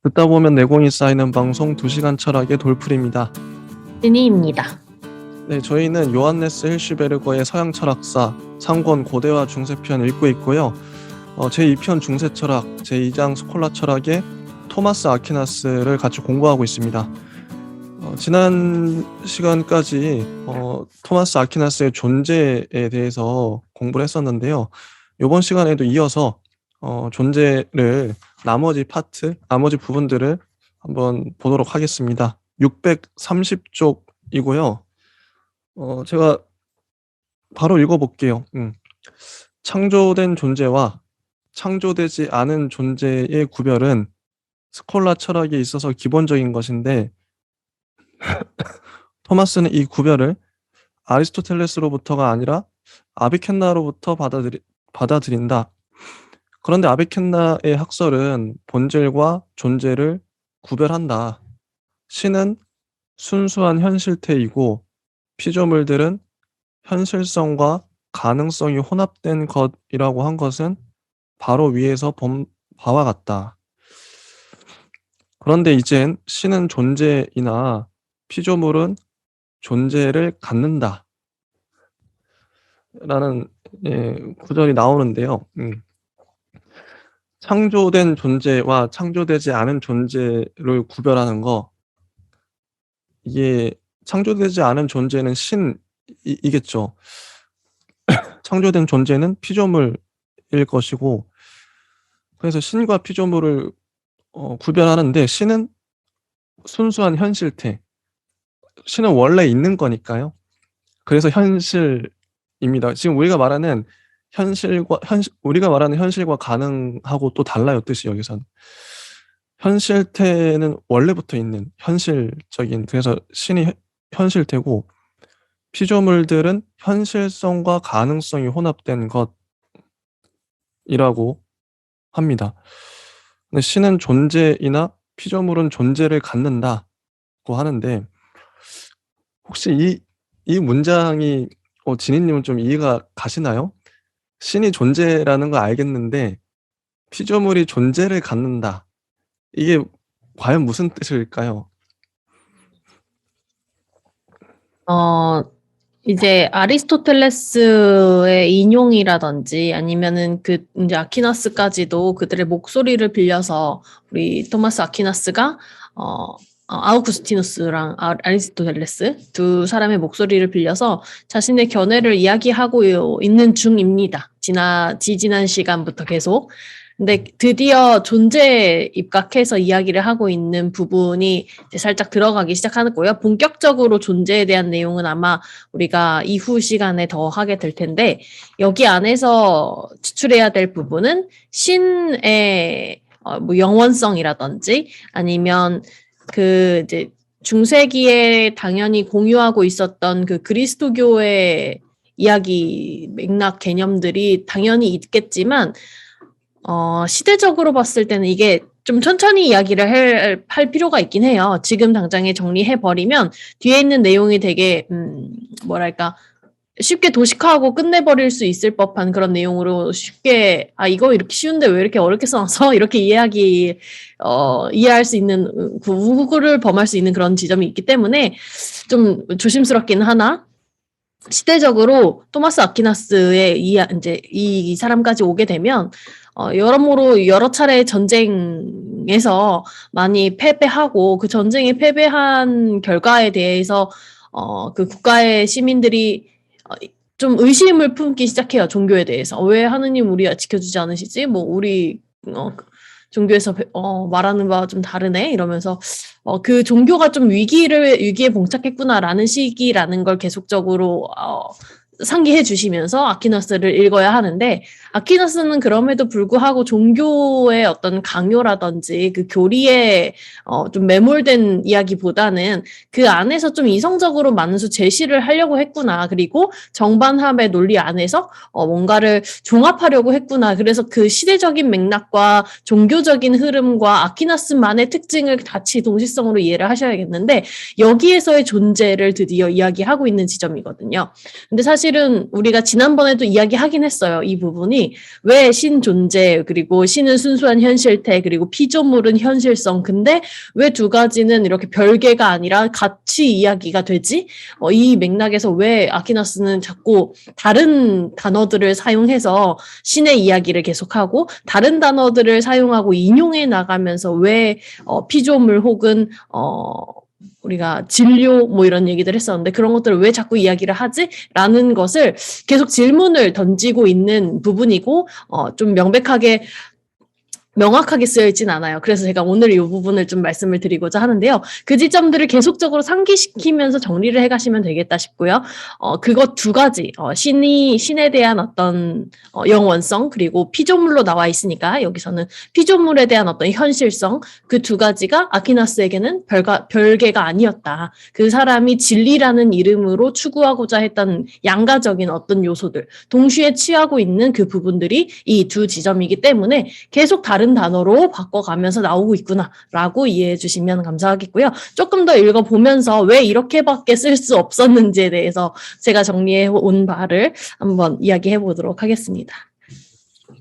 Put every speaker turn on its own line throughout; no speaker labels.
듣다 보면 내공이 쌓이는 방송 2시간 철학의 돌풀입니다.
진희입니다.
네, 저희는 요한네스 힐슈베르거의 서양 철학사 상권 고대와 중세편 읽고 있고요. 제2편 중세철학, 제2장 스콜라 철학의 토마스 아퀴나스를 같이 공부하고 있습니다. 지난 시간까지 토마스 아퀴나스의 존재에 대해서 공부를 했었는데요. 이번 시간에도 이어서 존재를 나머지 부분들을 한번 보도록 하겠습니다. 630쪽이고요. 제가 바로 읽어볼게요. 창조된 존재와 창조되지 않은 존재의 구별은 스콜라 철학에 있어서 기본적인 것인데 토마스는 이 구별을 아리스토텔레스로부터가 아니라 아비켄나로부터 받아들인다. 그런데 아비켄나의 학설은 본질과 존재를 구별한다. 신은 순수한 현실태이고 피조물들은 현실성과 가능성이 혼합된 것이라고 한 것은 바로 위에서 본 바와 같다. 그런데 이젠 신은 존재이나 피조물은 존재를 갖는다. 라는 구절이 나오는데요. 창조된 존재와 창조되지 않은 존재를 구별하는 거, 이게 창조되지 않은 존재는 신이겠죠. 창조된 존재는 피조물일 것이고, 그래서 신과 피조물을 구별하는데 신은 순수한 현실태, 신은 원래 있는 거니까요. 그래서 현실입니다. 지금 우리가 말하는 현실과 가능하고 또 달라요, 뜻이 여기서는. 현실태는 원래부터 있는 현실적인, 그래서 신이 현실태고 피조물들은 현실성과 가능성이 혼합된 것이라고 합니다. 근데 신은 존재이나 피조물은 존재를 갖는다고 하는데 혹시 이 문장이 진희님은 좀 이해가 가시나요? 신이 존재라는 거 알겠는데 피조물이 존재를 갖는다. 이게 과연 무슨 뜻일까요?
이제 아리스토텔레스의 인용이라든지 아니면은 이제 아퀴나스까지도 그들의 목소리를 빌려서 우리 토마스 아퀴나스가 아우구스티누스랑 아리스토텔레스 두 사람의 목소리를 빌려서 자신의 견해를 이야기하고 있는 중입니다. 지난 시간부터 계속. 근데 드디어 존재에 입각해서 이야기를 하고 있는 부분이 이제 살짝 들어가기 시작하고요. 본격적으로 존재에 대한 내용은 아마 우리가 이후 시간에 더 하게 될 텐데 여기 안에서 추출해야 될 부분은 신의 뭐 영원성이라든지 아니면 이제 중세기에 당연히 공유하고 있었던 그 그리스도교의 이야기 맥락 개념들이 당연히 있겠지만 시대적으로 봤을 때는 이게 좀 천천히 이야기를 할 필요가 있긴 해요. 지금 당장에 정리해버리면 뒤에 있는 내용이 되게, 뭐랄까, 쉽게 도식화하고 끝내버릴 수 있을 법한 그런 내용으로 쉽게, 이거 이렇게 쉬운데 왜 이렇게 어렵게 써놔서 이렇게 이해할 수 있는, 우구를 범할 수 있는 그런 지점이 있기 때문에 좀 조심스럽긴 하나, 시대적으로 토마스 아퀴나스의 이제 이 사람까지 오게 되면 여러모로 여러 차례 전쟁에서 많이 패배하고 그 전쟁에 패배한 결과에 대해서 그 국가의 시민들이 좀 의심을 품기 시작해요. 종교에 대해서. 왜 하느님 우리 지켜주지 않으시지? 뭐 우리 종교에서 말하는 바와 좀 다르네 이러면서 그 종교가 좀 위기에 봉착했구나라는 시기라는 걸 계속적으로 상기해 주시면서 아퀴나스를 읽어야 하는데 아퀴나스는 그럼에도 불구하고 종교의 어떤 강요라든지 그 교리에 좀 매몰된 이야기보다는 그 안에서 좀 이성적으로 많은 제시를 하려고 했구나. 그리고 정반합의 논리 안에서 뭔가를 종합하려고 했구나. 그래서 그 시대적인 맥락과 종교적인 흐름과 아퀴나스만의 특징을 같이 동시성으로 이해를 하셔야겠는데 여기에서의 존재를 드디어 이야기하고 있는 지점이거든요. 근데 사실은 사실은 우리가 지난번에도 이야기하긴 했어요. 이 부분이 왜 신 존재, 그리고 신은 순수한 현실태, 그리고 피조물은 현실성. 근데 왜 두 가지는 이렇게 별개가 아니라 같이 이야기가 되지? 이 맥락에서 왜 아퀴나스는 자꾸 다른 단어들을 사용해서 신의 이야기를 계속하고 다른 단어들을 사용하고 인용해 나가면서 왜 피조물 혹은 우리가 진료 뭐 이런 얘기들 했었는데 그런 것들을 왜 자꾸 이야기를 하지? 라는 것을 계속 질문을 던지고 있는 부분이고 좀 명확하게 쓰여 있진 않아요. 그래서 제가 오늘 이 부분을 좀 말씀을 드리고자 하는데요. 그 지점들을 계속적으로 상기시키면서 정리를 해가시면 되겠다 싶고요. 그것 두 가지, 신에 대한 어떤 영원성, 그리고 피조물로 나와 있으니까 여기서는 피조물에 대한 어떤 현실성, 그 두 가지가 아퀴나스에게는 별개가 아니었다. 그 사람이 진리라는 이름으로 추구하고자 했던 양가적인 어떤 요소들, 동시에 취하고 있는 그 부분들이 이 두 지점이기 때문에 계속 다른 단어로 바꿔가면서 나오고 있구나라고 이해해 주시면 감사하겠고요. 조금 더 읽어보면서 왜 이렇게밖에 쓸 수 없었는지에 대해서 제가 정리해 온 바를 한번 이야기해 보도록 하겠습니다.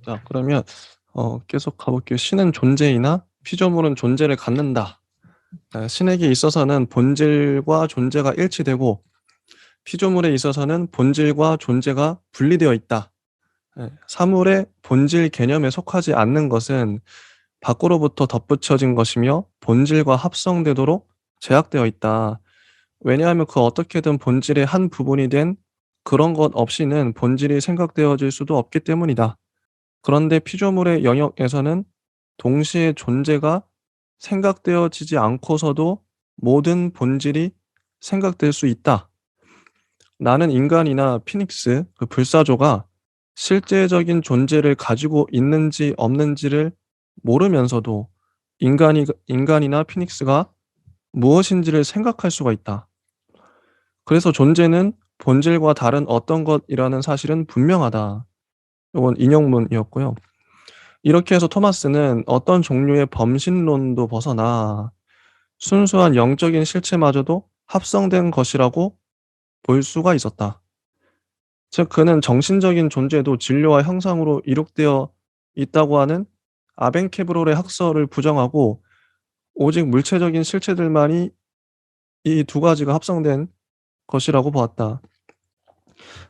자, 그러면 계속 가볼게요. 신은 존재이나 피조물은 존재를 갖는다. 신에게 있어서는 본질과 존재가 일치되고 피조물에 있어서는 본질과 존재가 분리되어 있다. 사물의 본질 개념에 속하지 않는 것은 밖으로부터 덧붙여진 것이며 본질과 합성되도록 제약되어 있다. 왜냐하면 그 어떻게든 본질의 한 부분이 된 그런 것 없이는 본질이 생각되어질 수도 없기 때문이다. 그런데 피조물의 영역에서는 동시에 존재가 생각되어지지 않고서도 모든 본질이 생각될 수 있다. 나는 인간이나 피닉스, 그 불사조가 실제적인 존재를 가지고 있는지 없는지를 모르면서도 인간이나 피닉스가 무엇인지를 생각할 수가 있다. 그래서 존재는 본질과 다른 어떤 것이라는 사실은 분명하다. 이건 인용문이었고요. 이렇게 해서 토마스는 어떤 종류의 범신론도 벗어나 순수한 영적인 실체마저도 합성된 것이라고 볼 수가 있었다. 즉 그는 정신적인 존재도 진료와 형상으로 이룩되어 있다고 하는 아벤케브롤의 학설을 부정하고 오직 물체적인 실체들만이 이 두 가지가 합성된 것이라고 보았다.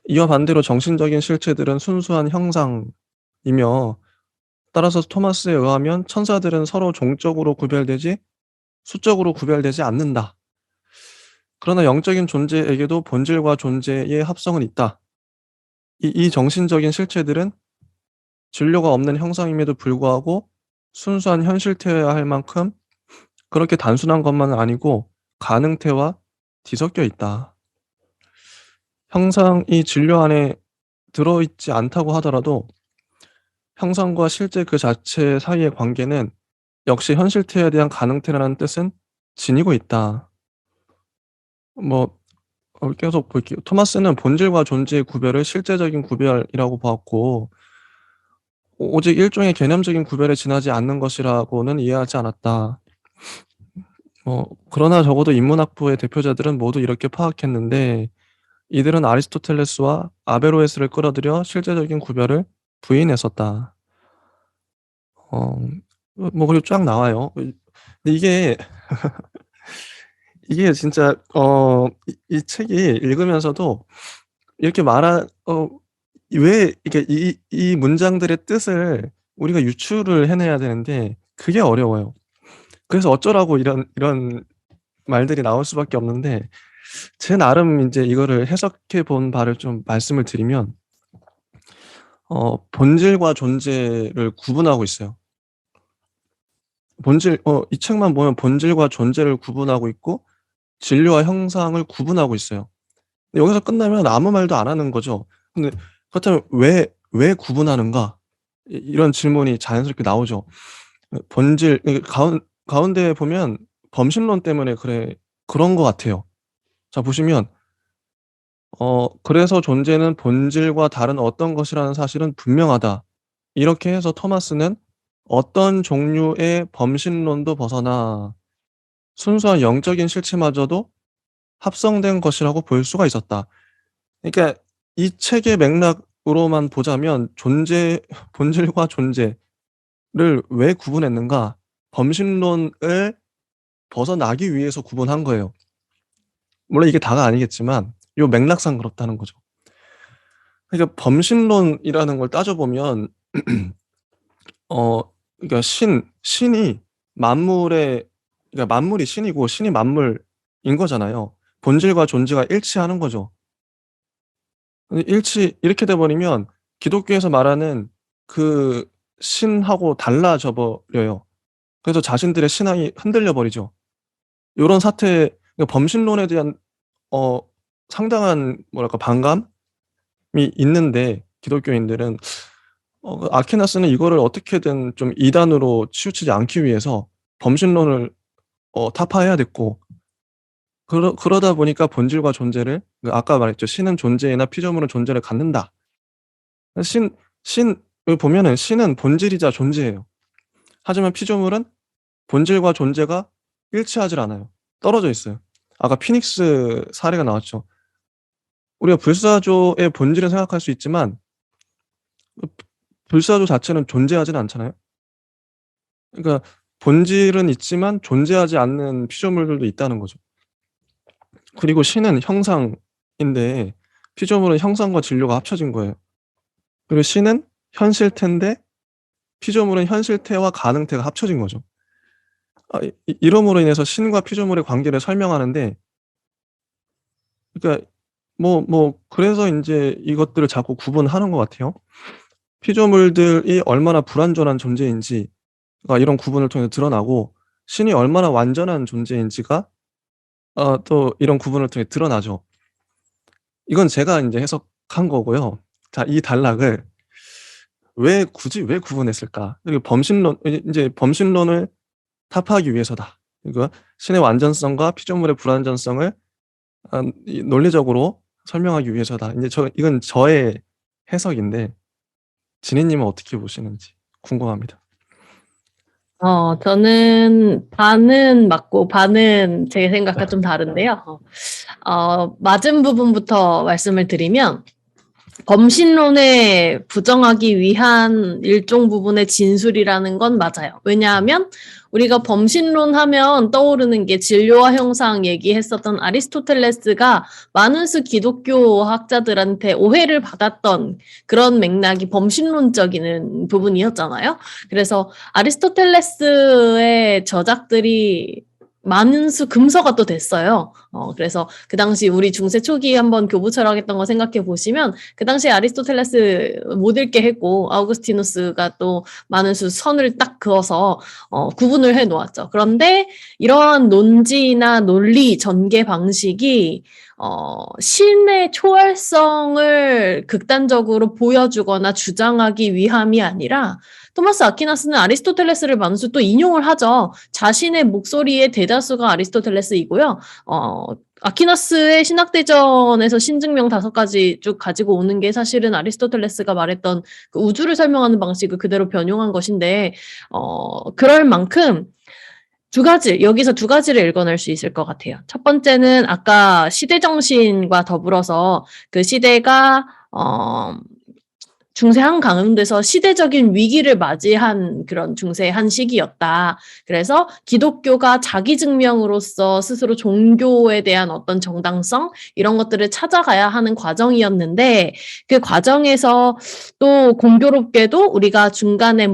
이와 반대로 정신적인 실체들은 순수한 형상이며 따라서 토마스에 의하면 천사들은 서로 종적으로 구별되지 수적으로 구별되지 않는다. 그러나 영적인 존재에게도 본질과 존재의 합성은 있다. 이 정신적인 실체들은 진료가 없는 형상임에도 불구하고 순수한 현실태여야 할 만큼 그렇게 단순한 것만은 아니고 가능태와 뒤섞여 있다. 형상이 진료 안에 들어있지 않다고 하더라도 형상과 실제 그 자체 사이의 관계는 역시 현실태에 대한 가능태라는 뜻은 지니고 있다. 뭐 계속 볼게요. 토마스는 본질과 존재의 구별을 실제적인 구별이라고 보았고 오직 일종의 개념적인 구별에 지나지 않는 것이라고는 이해하지 않았다. 그러나 적어도 인문학부의 대표자들은 모두 이렇게 파악했는데 이들은 아리스토텔레스와 아베로에스를 끌어들여 실제적인 구별을 부인했었다. 그리고 쫙 나와요. 근데 이게 진짜 이 책이 읽으면서도 이렇게 왜 이게 이 문장들의 뜻을 우리가 유추를 해내야 되는데 그게 어려워요. 그래서 어쩌라고 이런 말들이 나올 수밖에 없는데 제 나름 이제 이거를 해석해 본 바를 좀 말씀을 드리면 본질과 존재를 구분하고 있어요. 이 책만 보면 본질과 존재를 구분하고 있고 진료와 형상을 구분하고 있어요. 근데 여기서 끝나면 아무 말도 안 하는 거죠. 근데 그렇다면 왜 구분하는가? 이런 질문이 자연스럽게 나오죠. 본질 가운데 보면 범신론 때문에 그런 것 같아요. 자 보시면 그래서 존재는 본질과 다른 어떤 것이라는 사실은 분명하다. 이렇게 해서 토마스는 어떤 종류의 범신론도 벗어나 순수한 영적인 실체마저도 합성된 것이라고 볼 수가 있었다. 그러니까 이 책의 맥락으로만 보자면 본질과 존재를 왜 구분했는가? 범신론을 벗어나기 위해서 구분한 거예요. 물론 이게 다가 아니겠지만 요 맥락상 그렇다는 거죠. 그러니까 범신론이라는 걸 따져보면 그러니까 신이 만물의 그러니까 만물이 신이고 신이 만물인 거잖아요. 본질과 존재가 일치하는 거죠. 이렇게 돼 버리면 기독교에서 말하는 그 신하고 달라져 버려요. 그래서 자신들의 신앙이 흔들려 버리죠. 요런 사태 그러니까 범신론에 대한 어 상당한 뭐랄까 반감이 있는데 기독교인들은 아퀴나스는 이거를 어떻게든 좀 이단으로 치우치지 않기 위해서 범신론을 타파해야 됐고 그러다 보니까 본질과 존재를 아까 말했죠. 신은 존재이나 피조물은 존재를 갖는다. 신 여기 보면은 신은 본질이자 존재예요. 하지만 피조물은 본질과 존재가 일치하질 않아요. 떨어져 있어요. 아까 피닉스 사례가 나왔죠. 우리가 불사조의 본질은 생각할 수 있지만 그 불사조 자체는 존재하지는 않잖아요. 그러니까 본질은 있지만 존재하지 않는 피조물들도 있다는 거죠. 그리고 신은 형상인데 피조물은 형상과 진료가 합쳐진 거예요. 그리고 신은 현실태인데 피조물은 현실태와 가능태가 합쳐진 거죠. 이러므로 인해서 신과 피조물의 관계를 설명하는데 그러니까 그래서 인제 이것들을 자꾸 구분하는 것 같아요. 피조물들이 얼마나 불완전한 존재인지가 이런 구분을 통해서 드러나고 신이 얼마나 완전한 존재인지가 또 이런 구분을 통해 드러나죠. 이건 제가 인제 해석한 거고요. 자, 이 단락을 굳이 왜 구분했을까? 그리고 인제 범신론을 타파하기 위해서다. 그러니까 신의 완전성과 피조물의 불완전성을 이 논리적으로 설명하기 위해서다. 인제 이건 저의 해석인데 지니님은 어떻게 보시는지 궁금합니다.
저는 반은 맞고 반은 제 생각과 좀 다른데요. 맞은 부분부터 말씀을 드리면 범신론에 부정하기 위한 일종 부분의 진술이라는 건 맞아요. 왜냐하면 우리가 범신론 하면 떠오르는 게 진료와 형상 얘기했었던 아리스토텔레스가 많은 수 기독교 학자들한테 오해를 받았던 그런 맥락이 범신론적인 부분이었잖아요. 그래서 아리스토텔레스의 저작들이 많은 수 금서가 또 됐어요. 그래서 그 당시 우리 중세 초기에 한번 교부 철학했던 거 생각해 보시면 그 당시 아리스토텔레스 못 읽게 했고 아우구스티누스가 또 많은 수 선을 딱 그어서 구분을 해 놓았죠. 그런데 이러한 논지나 논리 전개 방식이 신의 초월성을 극단적으로 보여주거나 주장하기 위함이 아니라 토마스 아퀴나스는 아리스토텔레스를 많은 수 또 인용을 하죠. 자신의 목소리의 대다수가 아리스토텔레스이고요. 아퀴나스의 신학대전에서 신증명 5가지 쭉 가지고 오는 게 사실은 아리스토텔레스가 말했던 그 우주를 설명하는 방식을 그대로 변용한 것인데 그럴 만큼 여기서 2가지를 읽어낼 수 있을 것 같아요. 첫 번째는 아까 시대정신과 더불어서 그 시대가 중세 한강운돼서 시대적인 위기를 맞이한 그런 중세의 한 시기였다. 그래서 기독교가 자기 증명으로서 스스로 종교에 대한 어떤 정당성 이런 것들을 찾아가야 하는 과정이었는데 그 과정에서 또 공교롭게도 우리가 중간에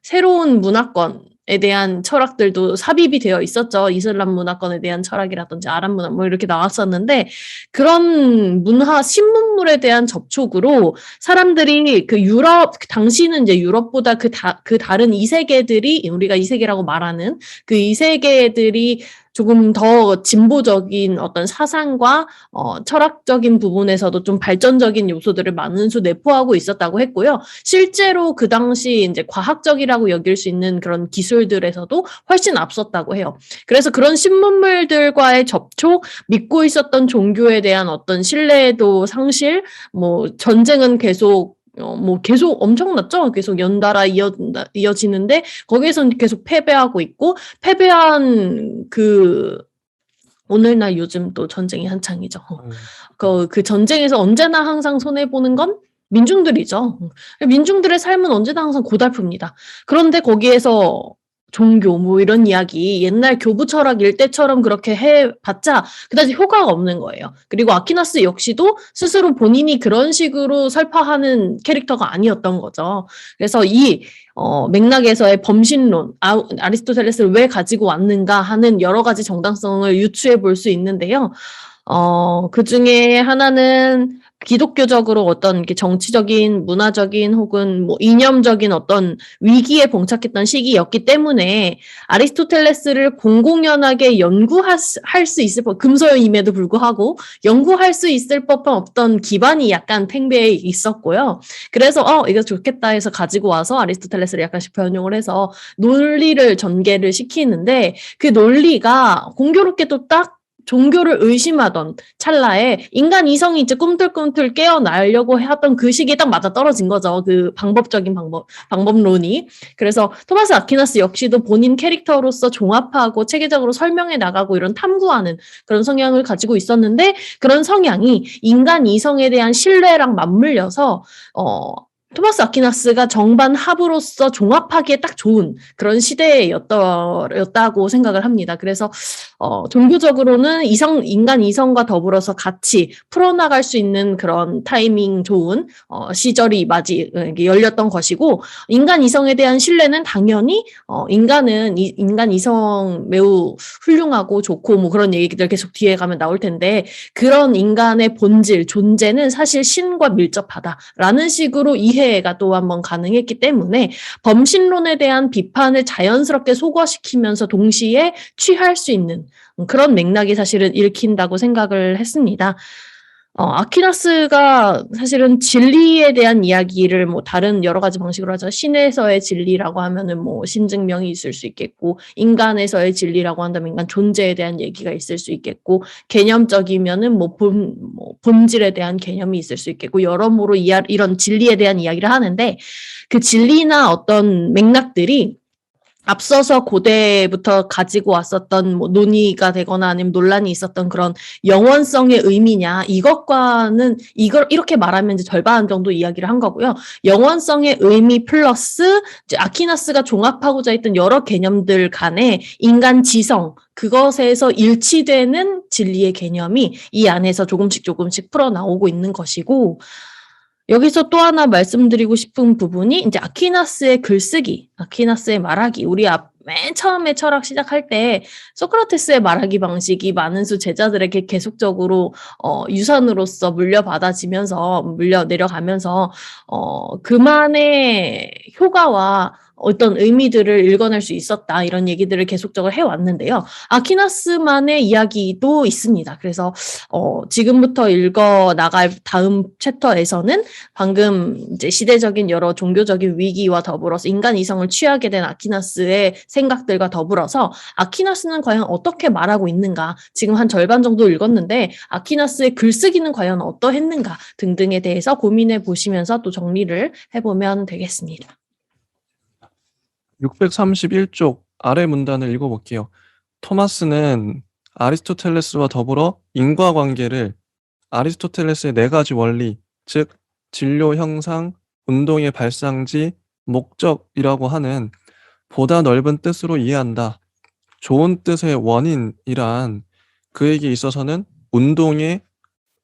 새로운 문화권에 대한 철학들도 삽입이 되어 있었죠. 이슬람 문화권에 대한 철학이라든지 아랍 문화 이렇게 나왔었는데 그런 신문물에 대한 접촉으로 사람들이 당시는 이제 유럽보다 그 다른 이세계들이 우리가 이세계라고 말하는 그 이세계들이 조금 더 진보적인 어떤 사상과 철학적인 부분에서도 좀 발전적인 요소들을 많은 수 내포하고 있었다고 했고요. 실제로 그 당시 이제 과학적이라고 여길 수 있는 그런 기술들에서도 훨씬 앞섰다고 해요. 그래서 그런 신문물들과의 접촉, 믿고 있었던 종교에 대한 어떤 신뢰도 상실, 전쟁은 계속 엄청났죠. 계속 연달아 이어지는데 거기에서는 계속 패배하고 있고 패배한 그 오늘날 요즘 또 전쟁이 한창이죠.
음.
그 전쟁에서 언제나 항상 손해보는 건 민중들이죠. 민중들의 삶은 언제나 항상 고달픕니다. 그런데 거기에서 종교 뭐 이런 이야기 옛날 교부 철학 일대처럼 그렇게 해봤자 그다지 효과가 없는 거예요. 그리고 아퀴나스 역시도 스스로 본인이 그런 식으로 설파하는 캐릭터가 아니었던 거죠. 그래서 이 맥락에서의 범신론, 아리스토텔레스를 왜 가지고 왔는가 하는 여러 가지 정당성을 유추해 볼 수 있는데요. 그 중에 하나는 기독교적으로 어떤 이렇게 정치적인, 문화적인 혹은 뭐 이념적인 어떤 위기에 봉착했던 시기였기 때문에 아리스토텔레스를 공공연하게 연구할 수 있을 법, 금서임에도 불구하고 연구할 수 있을 법한 어떤 기반이 약간 팽배해 있었고요. 그래서 이거 좋겠다 해서 가지고 와서 아리스토텔레스를 약간씩 변형을 해서 논리를 전개를 시키는데 그 논리가 공교롭게도 딱 종교를 의심하던 찰나에 인간 이성이 이제 꿈틀꿈틀 깨어나려고 하던 그 시기에 딱 맞아떨어진 거죠. 그 방법론이. 그래서 토마스 아퀴나스 역시도 본인 캐릭터로서 종합하고 체계적으로 설명해 나가고 이런 탐구하는 그런 성향을 가지고 있었는데 그런 성향이 인간 이성에 대한 신뢰랑 맞물려서 토마스 아퀴나스가 정반 합으로서 종합하기에 딱 좋은 그런 시대였다고 생각을 합니다. 그래서 종교적으로는 인간 이성과 더불어서 같이 풀어나갈 수 있는 그런 타이밍 좋은 시절이 열렸던 것이고 인간 이성에 대한 신뢰는 당연히 인간 이성 매우 훌륭하고 좋고 뭐 그런 얘기들 계속 뒤에 가면 나올 텐데 그런 인간의 본질, 존재는 사실 신과 밀접하다라는 식으로 이해가 또 한번 가능했기 때문에 범신론에 대한 비판을 자연스럽게 소거시키면서 동시에 취할 수 있는 그런 맥락이 사실은 읽힌다고 생각을 했습니다. 아퀴나스가 사실은 진리에 대한 이야기를 뭐 다른 여러 가지 방식으로 하죠. 신에서의 진리라고 하면은 뭐 신증명이 있을 수 있겠고, 인간에서의 진리라고 한다면 인간 존재에 대한 얘기가 있을 수 있겠고, 개념적이면은 뭐 본질에 대한 개념이 있을 수 있겠고, 여러모로 이런 진리에 대한 이야기를 하는데, 그 진리나 어떤 맥락들이 앞서서 고대부터 가지고 왔었던 뭐 논의가 되거나 아니면 논란이 있었던 그런 영원성의 의미냐 이것과는 이걸 이렇게 말하면 이제 절반 정도 이야기를 한 거고요. 영원성의 의미 플러스 이제 아퀴나스가 종합하고자 했던 여러 개념들 간의 인간 지성 그것에서 일치되는 진리의 개념이 이 안에서 조금씩 풀어 나오고 있는 것이고 여기서 또 하나 말씀드리고 싶은 부분이 이제 아퀴나스의 글쓰기, 아퀴나스의 말하기. 우리 맨 처음에 철학 시작할 때 소크라테스의 말하기 방식이 많은 수 제자들에게 계속적으로 유산으로서 물려 내려가면서 그만의 효과와 어떤 의미들을 읽어낼 수 있었다 이런 얘기들을 계속적으로 해왔는데요. 아퀴나스만의 이야기도 있습니다. 그래서 지금부터 읽어 나갈 다음 챕터에서는 방금 이제 시대적인 여러 종교적인 위기와 더불어서 인간 이성을 취하게 된 아퀴나스의 생각들과 더불어서 아퀴나스는 과연 어떻게 말하고 있는가 지금 한 절반 정도 읽었는데 아퀴나스의 글쓰기는 과연 어떠했는가 등등에 대해서 고민해 보시면서 또 정리를 해보면 되겠습니다.
631쪽 아래 문단을 읽어볼게요. 토마스는 아리스토텔레스와 더불어 인과관계를 아리스토텔레스의 4가지 원리, 즉 진료 형상, 운동의 발상지, 목적이라고 하는 보다 넓은 뜻으로 이해한다. 좋은 뜻의 원인이란 그에게 있어서는 운동의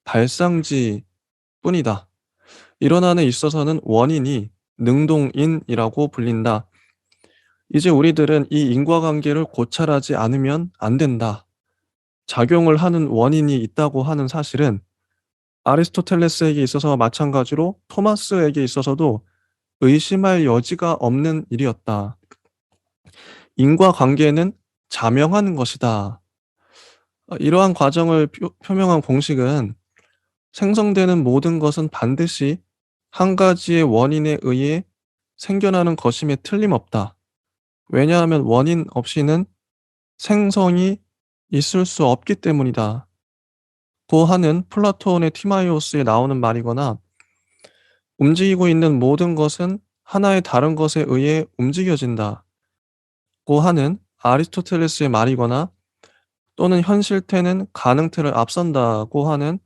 발상지 뿐이다. 이런 안에 있어서는 원인이 능동인이라고 불린다. 이제 우리들은 이 인과관계를 고찰하지 않으면 안 된다. 작용을 하는 원인이 있다고 하는 사실은 아리스토텔레스에게 있어서 마찬가지로 토마스에게 있어서도 의심할 여지가 없는 일이었다. 인과관계는 자명하는 것이다. 이러한 과정을 표명한 공식은 생성되는 모든 것은 반드시 한 가지의 원인에 의해 생겨나는 것임에 틀림없다. 왜냐하면 원인 없이는 생성이 있을 수 없기 때문이다. 고 하는 플라톤의 티마이오스에 나오는 말이거나 움직이고 있는 모든 것은 하나의 다른 것에 의해 움직여진다. 고 하는 아리스토텔레스의 말이거나 또는 현실태는 가능태를 앞선다고 하는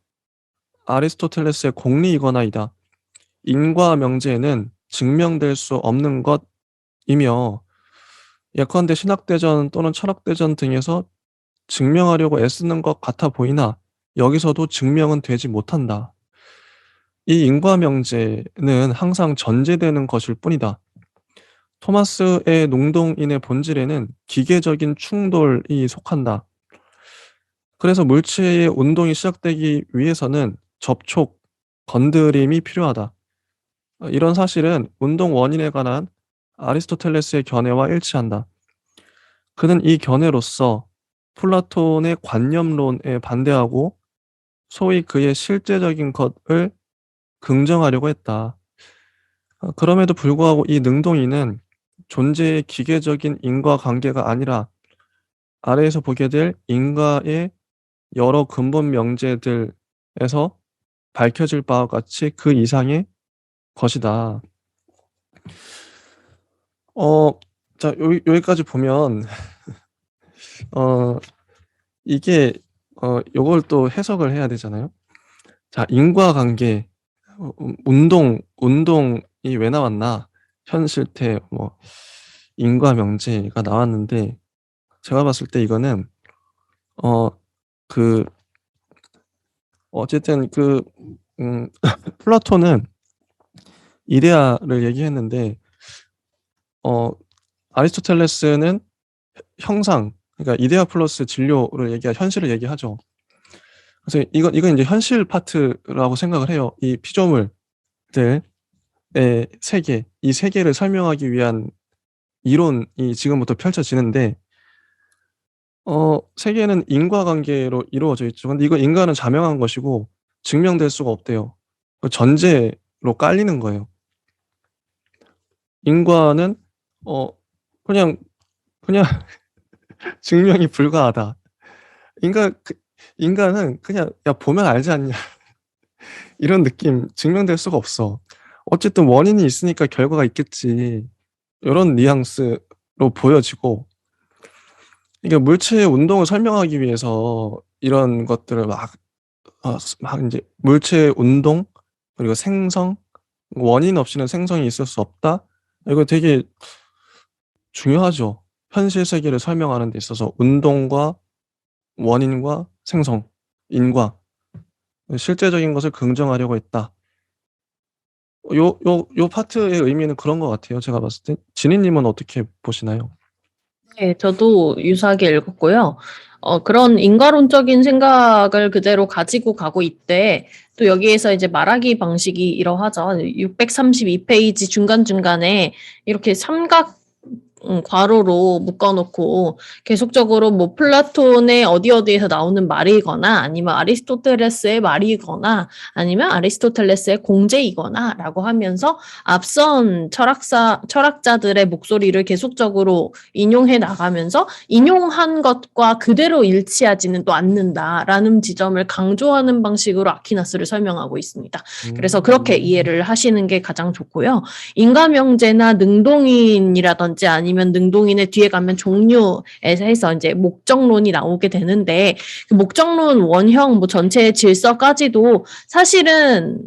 아리스토텔레스의 공리이거나이다. 인과 명제는 증명될 수 없는 것이며 예컨대 신학대전 또는 철학대전 등에서 증명하려고 애쓰는 것 같아 보이나 여기서도 증명은 되지 못한다. 이 인과 명제는 항상 전제되는 것일 뿐이다. 토마스의 농동인의 본질에는 기계적인 충돌이 속한다. 그래서 물체의 운동이 시작되기 위해서는 접촉, 건드림이 필요하다. 이런 사실은 운동 원인에 관한 아리스토텔레스의 견해와 일치한다. 그는 이 견해로서 플라톤의 관념론에 반대하고 소위 그의 실제적인 것을 긍정하려고 했다. 그럼에도 불구하고 이 능동이는 존재의 기계적인 인과관계가 아니라 아래에서 보게 될 인과의 여러 근본 명제들에서 밝혀질 바와 같이 그 이상의 것이다. 어, 자, 여기까지 보면, 어, 이게, 요걸 또 해석을 해야 되잖아요. 자, 인과관계, 운동이 왜 나왔나? 현실태, 뭐, 인과명제가 나왔는데, 제가 봤을 때 이거는, 어, 그, 어쨌든 플라톤은 이데아를 얘기했는데, 어, 아리스토텔레스는 형상, 그러니까 이데아 플러스 진료를 현실을 얘기하죠. 그래서 이건 이제 현실 파트라고 생각을 해요. 이 피조물들의 세계, 이 세계를 설명하기 위한 이론이 지금부터 펼쳐지는데, 세계는 인과관계로 이루어져 있죠. 근데 이거 인간은 자명한 것이고 증명될 수가 없대요. 전제로 깔리는 거예요. 인과는 어 그냥 그냥 증명이 불가하다. 인간은 그냥 야 보면 알지 않냐 이런 느낌. 증명될 수가 없어. 어쨌든 원인이 있으니까 결과가 있겠지. 이런 뉘앙스로 보여지고 이게 물체의 운동을 설명하기 위해서 이런 것들을 막 이제 물체의 운동 그리고 생성 원인 없이는 생성이 있을 수 없다. 이거 되게 중요하죠. 현실 세계를 설명하는 데 있어서 운동과 원인과 생성, 인과 실제적인 것을 긍정하려고 했다. 요 파트의 의미는 그런 것 같아요. 제가 봤을 때. 지니님은 어떻게 보시나요?
네, 저도 유사하게 읽었고요. 그런 인과론적인 생각을 그대로 가지고 가고 있대. 또 여기에서 이제 말하기 방식이 이러하죠. 632페이지 중간중간에 이렇게 삼각 괄호로 묶어놓고 계속적으로 뭐 플라톤의 어디에서 나오는 말이거나 아니면 아리스토텔레스의 말이거나 아니면 아리스토텔레스의 공제이거나 라고 하면서 앞선 철학자들의 목소리를 계속적으로 인용해 나가면서 인용한 것과 그대로 일치하지는 또 않는다라는 지점을 강조하는 방식으로 아퀴나스를 설명하고 있습니다. 그래서 그렇게 이해를 하시는 게 가장 좋고요. 인과명제나 능동인이라든지 아니면 능동인의 뒤에 가면 종류에서 해서 이제 목적론이 나오게 되는데 그 목적론 원형 뭐 전체의 질서까지도 사실은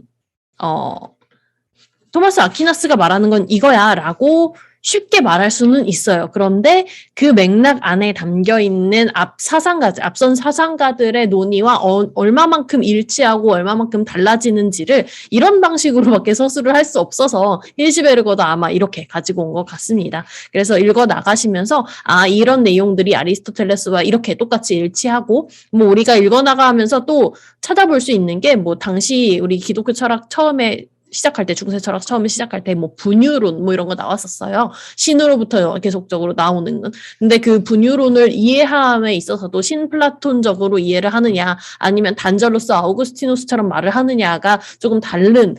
토마스 아퀴나스가 말하는 건 이거야라고 쉽게 말할 수는 있어요. 그런데 그 맥락 안에 담겨 있는 앞선 사상가들의 논의와 얼마만큼 일치하고 얼마만큼 달라지는지를 이런 방식으로밖에 서술을 할 수 없어서 힐시베르거도 아마 이렇게 가지고 온 것 같습니다. 그래서 읽어 나가시면서 이런 내용들이 아리스토텔레스와 이렇게 똑같이 일치하고 뭐 우리가 읽어 나가면서 또 찾아볼 수 있는 게 뭐 당시 우리 기독교 철학 처음에 시작할 때 중세 철학 처음에 시작할 때 뭐 분유론 뭐 이런 거 나왔었어요. 신으로부터 계속적으로 나오는. 근데 그 분유론을 이해함에 있어서도 신플라톤적으로 이해를 하느냐 아니면 단절로서 아우구스티누스처럼 말을 하느냐가 조금 다른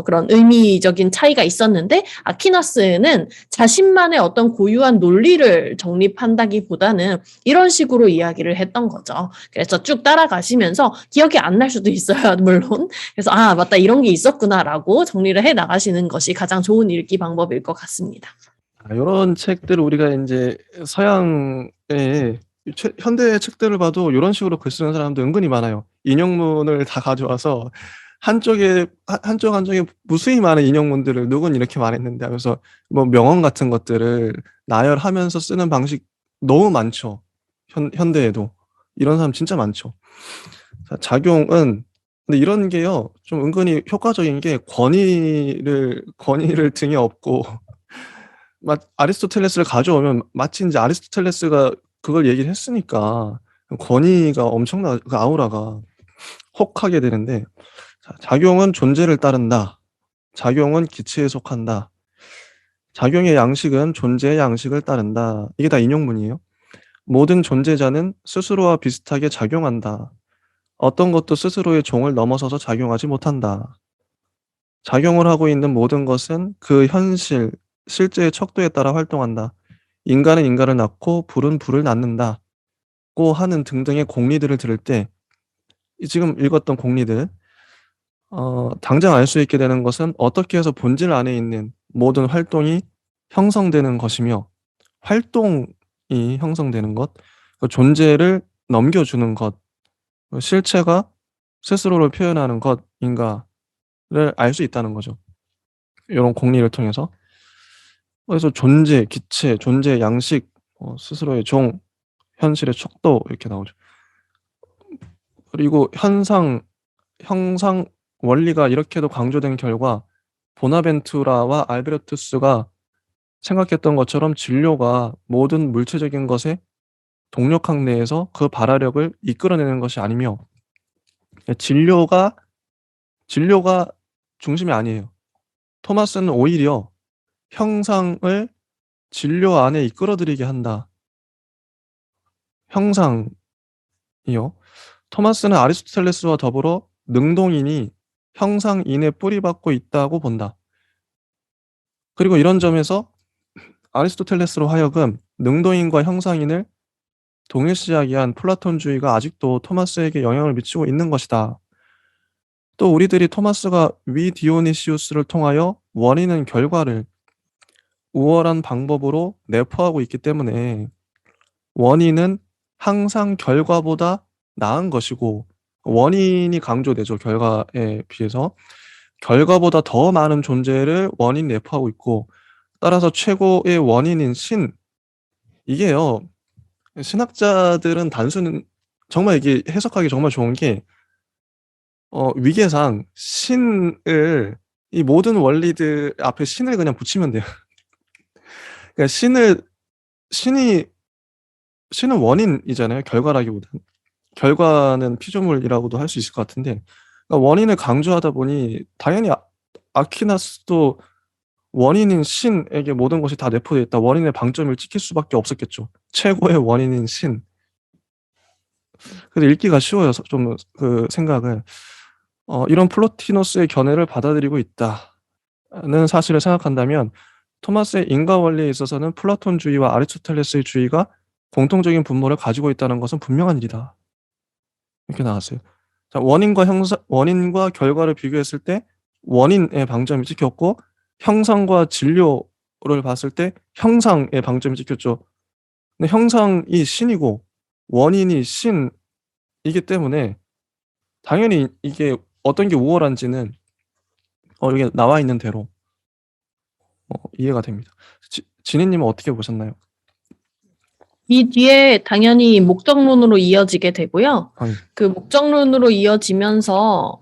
그런 의미적인 차이가 있었는데 아퀴나스는 자신만의 어떤 고유한 논리를 정립한다기보다는 이런 식으로 이야기를 했던 거죠. 그래서 쭉 따라가시면서 기억이 안 날 수도 있어요. 물론. 그래서 맞다 이런 게 있었구나라고 정리를 해 나가시는 것이 가장 좋은 읽기 방법일 것 같습니다.
이런 책들을 우리가 이제 서양의 현대 책들을 봐도 이런 식으로 글 쓰는 사람도 은근히 많아요. 인용문을 다 가져와서 한쪽에 무수히 많은 인용문들을 누군 이렇게 말했는데 하면서 뭐 명언 같은 것들을 나열하면서 쓰는 방식 너무 많죠. 현대에도 이런 사람 진짜 많죠. 자, 작용은 근데 이런 게요 좀 은근히 효과적인 게 권위를 등에 업고 아리스토텔레스를 가져오면 마치 이제 아리스토텔레스가 그걸 얘기를 했으니까 권위가 엄청나 그 아우라가 혹하게 되는데 자, 작용은 존재를 따른다. 작용은 기체에 속한다. 작용의 양식은 존재의 양식을 따른다. 이게 다 인용문이에요. 모든 존재자는 스스로와 비슷하게 작용한다. 어떤 것도 스스로의 종을 넘어서서 작용하지 못한다. 작용을 하고 있는 모든 것은 그 실제의 척도에 따라 활동한다. 인간은 인간을 낳고 불은 불을 낳는다고 하는 등등의 공리들을 들을 때 지금 읽었던 공리들 당장 알 수 있게 되는 것은 어떻게 해서 본질 안에 있는 모든 활동이 형성되는 것이며 활동이 형성되는 것, 그 존재를 넘겨주는 것, 그 실체가 스스로를 표현하는 것인가를 알 수 있다는 거죠. 이런 공리를 통해서. 그래서 존재, 기체, 존재, 양식, 스스로의 종, 현실의 척도 이렇게 나오죠. 그리고 형상 원리가 이렇게도 강조된 결과 보나벤투라와 알베르투스가 생각했던 것처럼 진료가 모든 물체적인 것의 동력학 내에서 그 발화력을 이끌어내는 것이 아니며 진료가 중심이 아니에요. 토마스는 오히려 형상을 진료 안에 이끌어들이게 한다. 형상이요. 토마스는 아리스토텔레스와 더불어 능동인이 형상인에 뿌리박고 있다고 본다. 그리고 이런 점에서 아리스토텔레스로 하여금 능동인과 형상인을 동일시하게한 플라톤주의가 아직도 토마스에게 영향을 미치고 있는 것이다. 또 우리들이 토마스가 위 디오니시우스를 통하여 원인은 결과를 우월한 방법으로 내포하고 있기 때문에 원인은 항상 결과보다 나은 것이고 원인이 강조되죠. 결과에 비해서 결과보다 더 많은 존재를 원인 내포하고 있고 따라서 최고의 원인인 이게요. 신학자들은 정말 이게 해석하기 정말 좋은 게 위계상 이 모든 원리들 앞에 신을 그냥 붙이면 돼요. 그러니까 신이 신은 원인이잖아요. 결과라기보다는. 결과는 피조물이라고도 할 수 있을 것 같은데 그러니까 원인을 강조하다 보니 당연히 아퀴나스도 원인인 신에게 모든 것이 다 내포되어 있다. 원인의 방점을 찍힐 수밖에 없었겠죠. 최고의 원인인 신. 그래서 읽기가 쉬워요. 좀 그 생각을. 이런 플로티노스의 견해를 받아들이고 있다는 사실을 생각한다면 토마스의 인과 원리에 있어서는 플라톤주의와 아리스토텔레스의 주의가 공통적인 분모를 가지고 있다는 것은 분명한 일이다. 이렇게 나왔어요. 자, 원인과 결과를 비교했을 때 원인의 방점이 찍혔고 형상과 진료를 봤을 때 형상의 방점이 찍혔죠. 근데 형상이 신이고 원인이 신이기 때문에 당연히 이게 어떤 게 우월한지는 여기 나와 있는 대로 이해가 됩니다. 진희님은 어떻게 보셨나요?
이 뒤에 당연히 목적론으로 이어지게 되고요. 그 목적론으로 이어지면서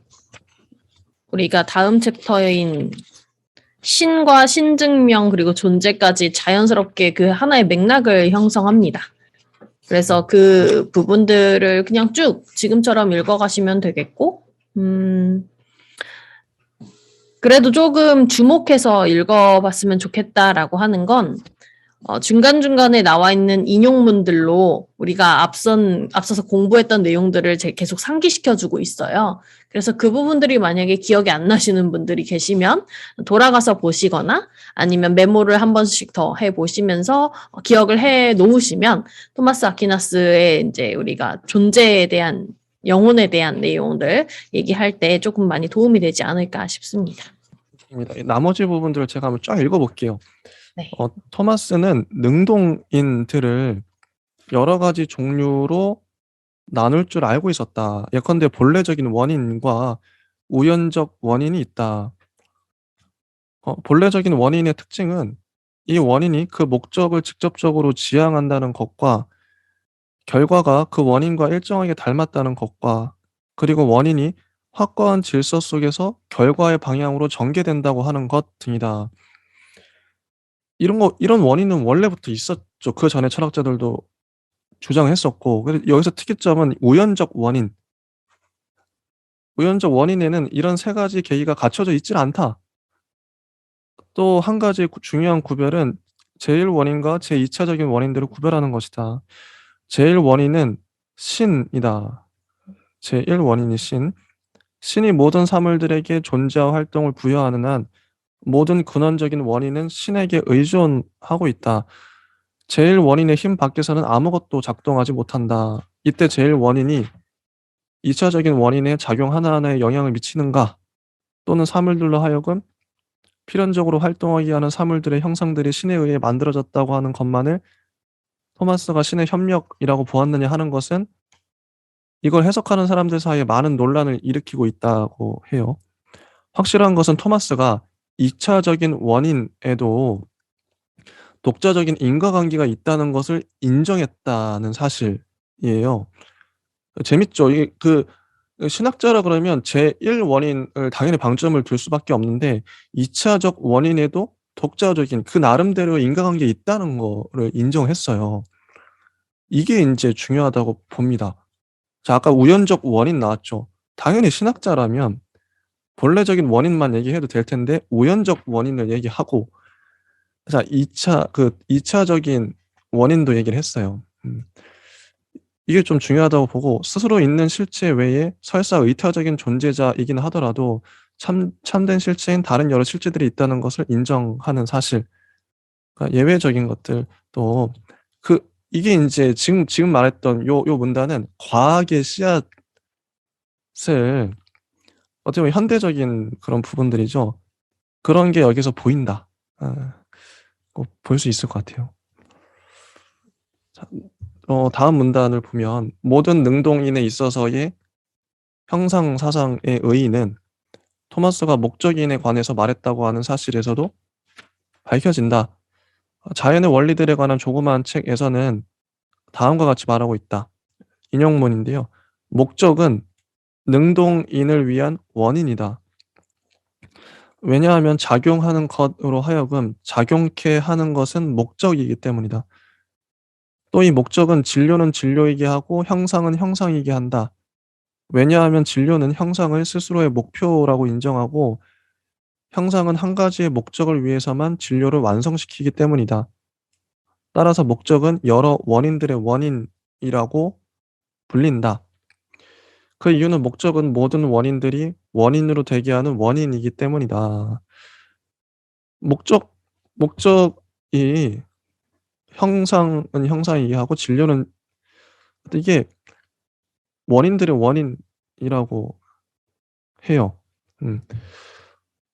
우리가 다음 챕터인 신과 신증명 그리고 존재까지 자연스럽게 그 하나의 맥락을 형성합니다. 그래서 그 부분들을 그냥 쭉 지금처럼 읽어가시면 되겠고 그래도 조금 주목해서 읽어봤으면 좋겠다라고 하는 건 중간중간에 나와 있는 인용문들로 우리가 앞서서 공부했던 내용들을 계속 상기시켜주고 있어요. 그래서 그 부분들이 만약에 기억이 안 나시는 분들이 계시면 돌아가서 보시거나 아니면 메모를 한 번씩 더 해보시면서 기억을 해 놓으시면 토마스 아퀴나스의 이제 우리가 존재에 대한 영혼에 대한 내용들 얘기할 때 조금 많이 도움이 되지 않을까 싶습니다.
나머지 부분들을 제가 한번 쫙 읽어볼게요.
네.
토마스는 능동인들을 여러 가지 종류로 나눌 줄 알고 있었다. 예컨대 본래적인 원인과 우연적 원인이 있다. 본래적인 원인의 특징은 이 원인이 그 목적을 직접적으로 지향한다는 것과 결과가 그 원인과 일정하게 닮았다는 것과 그리고 원인이 확고한 질서 속에서 결과의 방향으로 전개된다고 하는 것 등이다. 이런 원인은 원래부터 있었죠. 그 전에 철학자들도 주장했었고, 여기서 특이점은 우연적 원인. 우연적 원인에는 이런 세 가지 계기가 갖춰져 있질 않다. 또 한 가지 중요한 구별은 제1원인과 제2차적인 원인들을 구별하는 것이다. 제1원인은 신이다. 제1원인이 신. 신이 모든 사물들에게 존재와 활동을 부여하는 한 모든 근원적인 원인은 신에게 의존하고 있다. 제1원인의 힘 밖에서는 아무것도 작동하지 못한다. 이때 제1원인이 2차적인 원인의 작용 하나하나에 영향을 미치는가, 또는 사물들로 하여금 필연적으로 활동하게 하는 사물들의 형상들이 신에 의해 만들어졌다고 하는 것만을 토마스가 신의 협력이라고 보았느냐 하는 것은 이걸 해석하는 사람들 사이에 많은 논란을 일으키고 있다고 해요. 확실한 것은 토마스가 2차적인 원인에도 독자적인 인과관계가 있다는 것을 인정했다는 사실이에요. 재밌죠? 이게 신학자라 그러면 제1원인을 당연히 방점을 둘 수밖에 없는데 2차적 원인에도 독자적인 그 나름대로의 인과관계가 있다는 거를 인정했어요. 이게 인제 중요하다고 봅니다. 자, 아까 우연적 원인 나왔죠. 당연히 신학자라면 본래적인 원인만 얘기해도 될 텐데 우연적 원인을 얘기하고, 자, 2차적인 원인도 얘기를 했어요. 이게 좀 중요하다고 보고, 스스로 있는 실체 외에 설사 의타적인 존재자이긴 하더라도 참된 실체인 다른 여러 실체들이 있다는 것을 인정하는 사실. 그러니까 예외적인 것들, 또 이게 인제 지금 말했던 요 문단은 과학의 씨앗을 어떻게 보면 현대적인 그런 부분들이죠. 그런 게 여기서 보인다. 꼭 볼 수 있을 것 같아요. 자, 다음 문단을 보면 모든 능동인에 있어서의 형상 사상의 의의는 토마스가 목적인에 관해서 말했다고 하는 사실에서도 밝혀진다. 자연의 원리들에 관한 조그마한 책에서는 다음과 같이 말하고 있다. 인용문인데요. 목적은 능동인을 위한 원인이다. 왜냐하면 작용하는 것으로 하여금 작용케 하는 것은 목적이기 때문이다. 또 이 목적은 진료는 진료이게 하고 형상은 형상이게 한다. 왜냐하면 진료는 형상을 스스로의 목표라고 인정하고 형상은 한 가지의 목적을 위해서만 진료를 완성시키기 때문이다. 따라서 목적은 여러 원인들의 원인이라고 불린다. 그 이유는 목적은 모든 원인들이 원인으로 되게 하는 원인이기 때문이다. 목적이 형상은 형상이게 하고 진료는, 이게 원인들의 원인이라고 해요. 음.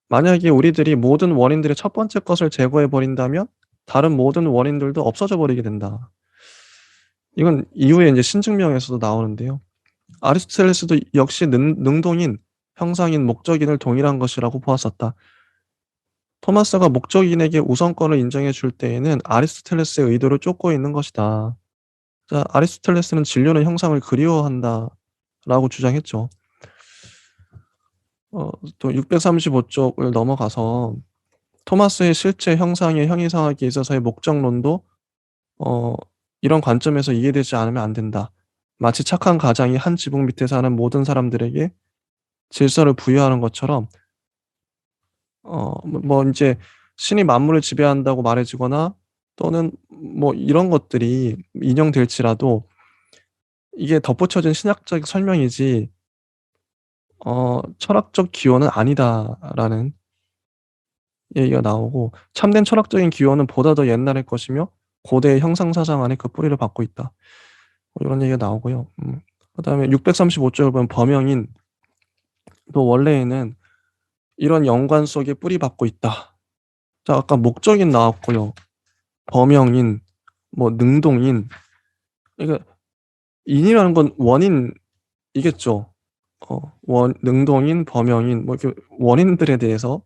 만약에 우리들이 모든 원인들의 첫 번째 것을 제거해 버린다면 다른 모든 원인들도 없어져 버리게 된다. 이건 이후에 인제 신증명에서도 나오는데요. 아리스토텔레스도 역시 능동인, 형상인, 목적인을 동일한 것이라고 보았었다. 토마스가 목적인에게 우선권을 인정해 줄 때에는 아리스토텔레스의 의도를 쫓고 있는 것이다. 자, 아리스토텔레스는 진료는 형상을 그리워한다라고 주장했죠. 또 635 쪽을 넘어가서 토마스의 실체 형상의 형이상하기에 있어서의 목적론도 어 이런 관점에서 이해되지 않으면 안 된다. 마치 착한 가장이 한 지붕 밑에 사는 모든 사람들에게 질서를 부여하는 것처럼 인제 신이 만물을 지배한다고 말해지거나 또는 뭐 이런 것들이 인용될지라도 이게 덧붙여진 신학적 설명이지 "철학적 기원은 아니다."라는 얘기가 나오고, "참된 철학적인 기원은 보다 더 옛날의 것이며 고대의 형상 사상 안에 그 뿌리를 받고 있다." 뭐 이런 얘기가 나오고요. 그다음에 635 쪽을 보면 범영인, 또 원래에는 이런 연관 속에 뿌리박고 있다. 자, 아까 목적인 나왔고요. 범영인, 뭐 능동인, 그러니까 인이라는 건 원인이겠죠. 능동인, 범용인 뭐 이렇게 원인들에 대해서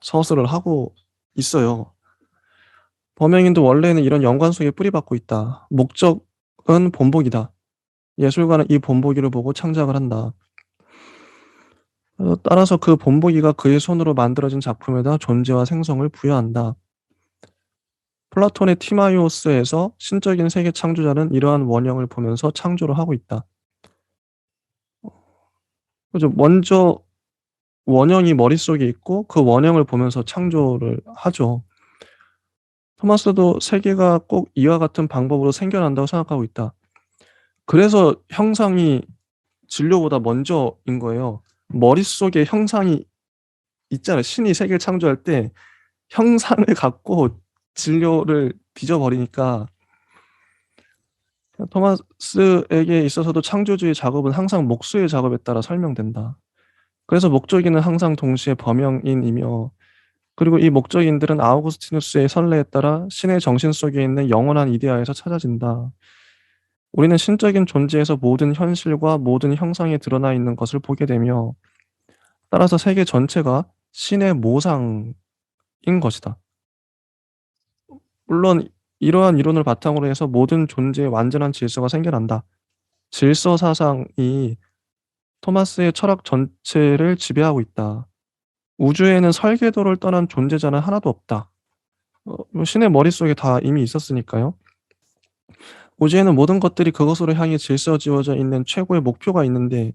서술을 하고 있어요. 범용인도 원래는 이런 연관 속에 뿌리박고 있다. 목적은 본보기다. 예술가는 이 본보기를 보고 창작을 한다. 따라서 그 본보기가 그의 손으로 만들어진 작품에다 존재와 생성을 부여한다. 플라톤의 티마이오스에서 신적인 세계 창조자는 이러한 원형을 보면서 창조를 하고 있다. 그죠? 먼저 원형이 머릿속에 있고 그 원형을 보면서 창조를 하죠. 토마스도 세계가 꼭 이와 같은 방법으로 생겨난다고 생각하고 있다. 그래서 형상이 진료보다 먼저인 거예요. 머릿속에 형상이 있잖아요. 신이 세계를 창조할 때 형상을 갖고 진료를 뒤져버리니까 토마스에게 있어서도 창조주의 작업은 항상 목수의 작업에 따라 설명된다. 그래서 목적인은 항상 동시에 범영인이며 그리고 이 목적인들은 아우구스티누스의 선례에 따라 신의 정신 속에 있는 영원한 이데아에서 찾아진다. 우리는 신적인 존재에서 모든 현실과 모든 형상이 드러나 있는 것을 보게 되며 따라서 세계 전체가 신의 모상인 것이다. 물론 이러한 이론을 바탕으로 해서 모든 존재의 완전한 질서가 생겨난다. 질서 사상이 토마스의 철학 전체를 지배하고 있다. 우주에는 설계도를 떠난 존재자는 하나도 없다. 신의 머릿속에 다 이미 있었으니까요. 우주에는 모든 것들이 그것으로 향해 질서지어져 있는 최고의 목표가 있는데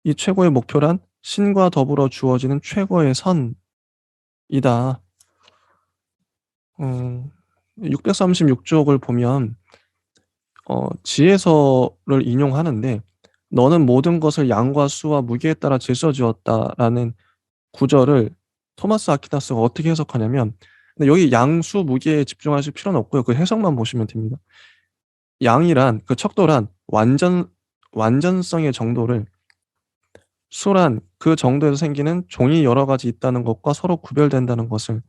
이 최고의 목표란 신과 더불어 주어지는 최고의 선이다. 636쪽을 보면 지혜서를 인용하는데 너는 모든 것을 양과 수와 무게에 따라 질서지었다라는 구절을 토마스 아퀴나스가 어떻게 해석하냐면 근데 여기 양수 무게에 집중하실 필요는 없고요. 그 해석만 보시면 됩니다. 양이란 그 척도란 완전성의 정도를 수란 그 정도에서 생기는 종이 여러 가지 있다는 것과 서로 구별된다는 것을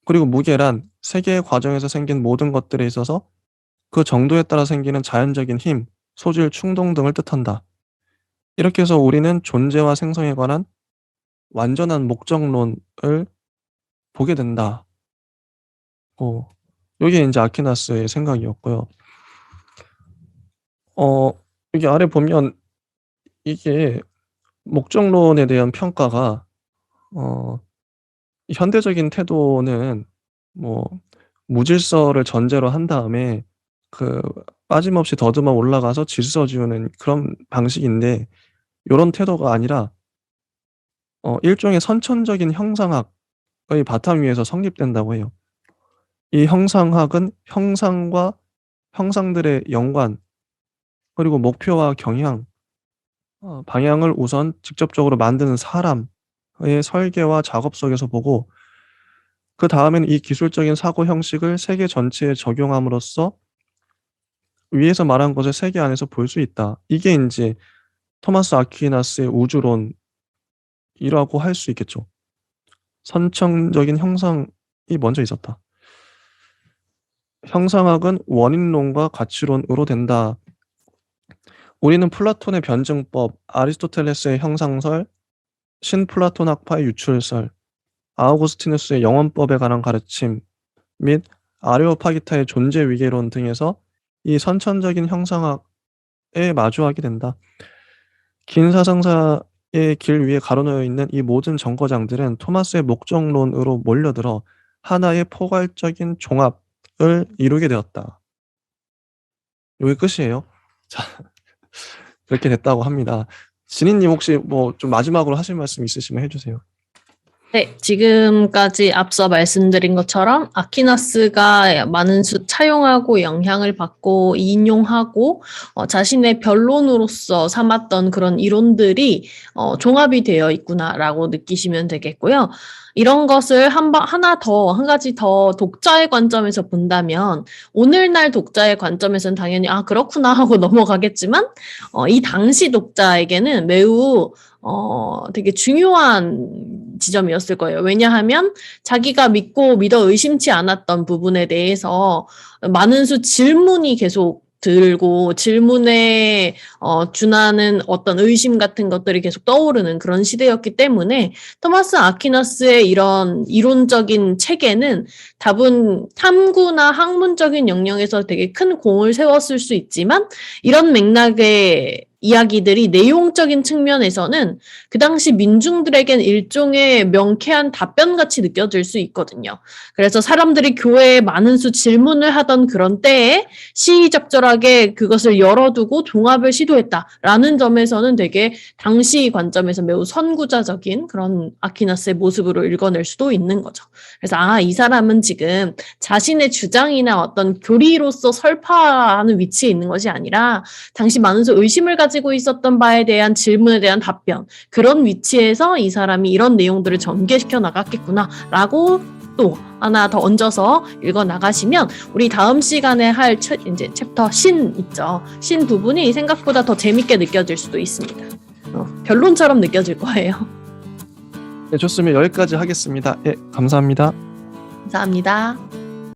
그리고 무게란 세계의 과정에서 생긴 모든 것들에 있어서 그 정도에 따라 생기는 자연적인 힘, 소질, 충동 등을 뜻한다. 이렇게 해서 우리는 존재와 생성에 관한 완전한 목적론을 보게 된다. 이게 이제 아퀴나스의 생각이었고요. 여기 아래 보면 이게 목적론에 대한 평가가 현대적인 태도는 뭐 무질서를 전제로 한 다음에 그 빠짐없이 더듬어 올라가서 질서 지우는 그런 방식인데 요런 태도가 아니라 일종의 선천적인 형상학의 바탕 위에서 성립된다고 해요. 이 형상학은 형상과 형상들의 연관 그리고 목표와 경향, 방향을 우선 직접적으로 만드는 사람의 설계와 작업 속에서 보고 그 다음에는 이 기술적인 사고 형식을 세계 전체에 적용함으로써 위에서 말한 것을 세계 안에서 볼 수 있다. 이게 이제 토마스 아퀴나스의 우주론이라고 할 수 있겠죠. 선천적인 형상이 먼저 있었다. 형상학은 원인론과 가치론으로 된다. 우리는 플라톤의 변증법, 아리스토텔레스의 형상설, 신플라톤 학파의 유출설, 아우구스티누스의 영원법에 관한 가르침 및 아레오파기타의 존재 위계론 등에서 이 선천적인 형상학에 마주하게 된다. 긴 사상사의 길 위에 가로놓여 있는 이 모든 정거장들은 토마스의 목적론으로 몰려들어 하나의 포괄적인 종합을 이루게 되었다. 이게 끝이에요. 자, 그렇게 됐다고 합니다. 진희님 혹시 뭐 좀 마지막으로 하실 말씀 있으시면 해주세요.
네, 지금까지 앞서 말씀드린 것처럼 아퀴나스가 많은 수 차용하고 영향을 받고 인용하고 자신의 변론으로서 삼았던 그런 이론들이 종합이 되어 있구나라고 느끼시면 되겠고요. 이런 것을 한 가지 더 독자의 관점에서 본다면 오늘날 독자의 관점에서는 당연히 그렇구나 하고 넘어가겠지만 이 당시 독자에게는 매우 되게 중요한 지점이었을 거예요. 왜냐하면 자기가 믿고 믿어 의심치 않았던 부분에 대해서 많은 수 질문이 계속 들고 질문에 준하는 어떤 의심 같은 것들이 계속 떠오르는 그런 시대였기 때문에 토마스 아퀴나스의 이런 이론적인 체계는 다분 탐구나 학문적인 영역에서 되게 큰 공을 세웠을 수 있지만 이런 맥락의 이야기들이 내용적인 측면에서는 그 당시 민중들에겐 일종의 명쾌한 답변같이 느껴질 수 있거든요. 그래서 사람들이 교회에 많은 수 질문을 하던 그런 때에 시의적절하게 그것을 열어두고 종합을 시도했다라는 점에서는 되게 당시 관점에서 매우 선구자적인 그런 아퀴나스의 모습으로 읽어낼 수도 있는 거죠. 그래서 이 사람은 지금 자신의 주장이나 어떤 교리로서 설파하는 위치에 있는 것이 아니라 당시 많은 수 의심을 가지고 있었던 바에 대한 질문에 대한 답변, 그런 위치에서 이 사람이 이런 내용들을 전개시켜 나갔겠구나라고 또 하나 더 얹어서 읽어 나가시면 우리 다음 시간에 할 이제 챕터 신 있죠. 신 부분이 생각보다 더 재밌게 느껴질 수도 있습니다. 변론처럼 느껴질 거예요.
네, 좋습니다. 여기까지 하겠습니다. 예, 감사합니다.
감사합니다.